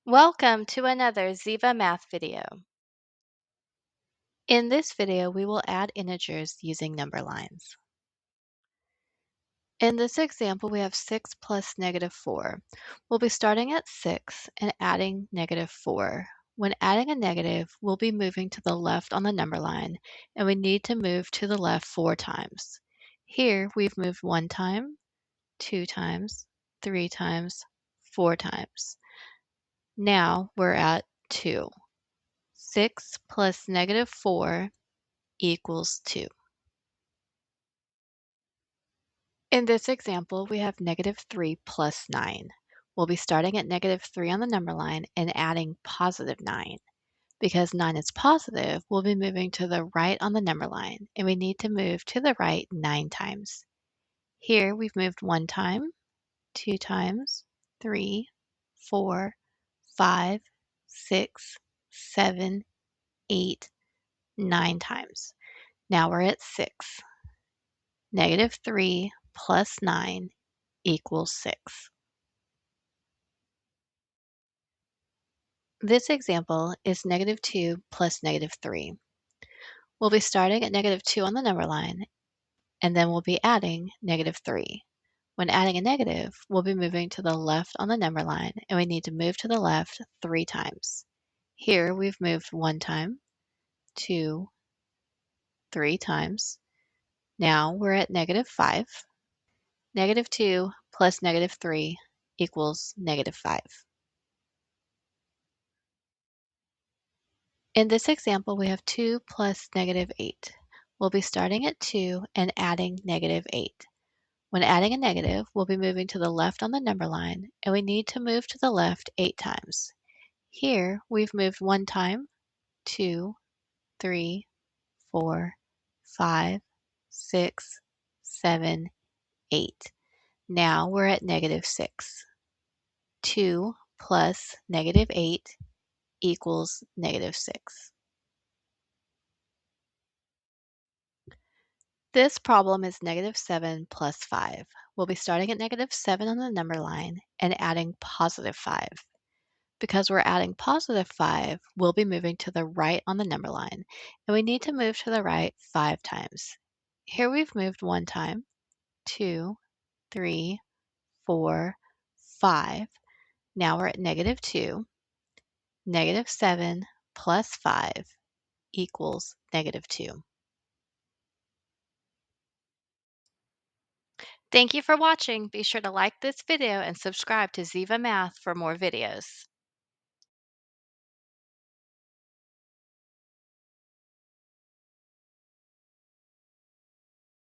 Welcome to another Ziva Math video. In this video, we will add integers using number lines. In this example, we have 6 plus -4. We'll be starting at 6 and adding -4. When adding a negative, we'll be moving to the left on the number line, and we need to move to the left 4 times. Here, we've moved 1 time, 2 times, 3 times, 4 times. Now we're at 2. 6 plus -4 equals 2. In this example, we have -3 plus 9. We'll be starting at -3 on the number line and adding +9. Because 9 is positive, we'll be moving to the right on the number line, and we need to move to the right 9 times. Here, we've moved 1 time, 2 times, 3, 4, 5, 6, 7, 8, 9 times. Now we're at 6. -3 plus 9 equals 6. This example is -2 plus -3. We'll be starting at -2 on the number line, and then we'll be adding -3. When adding a negative, we'll be moving to the left on the number line, and we need to move to the left 3 times. Here, we've moved 1 time, 2, 3 times. Now we're at -5. -2 plus -3 equals -5. In this example, we have 2 plus -8. We'll be starting at 2 and adding -8. When adding a negative, we'll be moving to the left on the number line, and we need to move to the left 8 times. Here, we've moved 1 time, 2, 3, 4, 5, 6, 7, 8. Now we're at -6. 2 plus -8 equals -6. This problem is -7 plus 5. We'll be starting at -7 on the number line and adding +5. Because we're adding +5, we'll be moving to the right on the number line, and we need to move to the right 5 times. Here we've moved 1 time, 2, 3, 4, 5. Now we're at -2. -7 plus 5 equals -2. Thank you for watching. Be sure to like this video and subscribe to Ziva Math for more videos.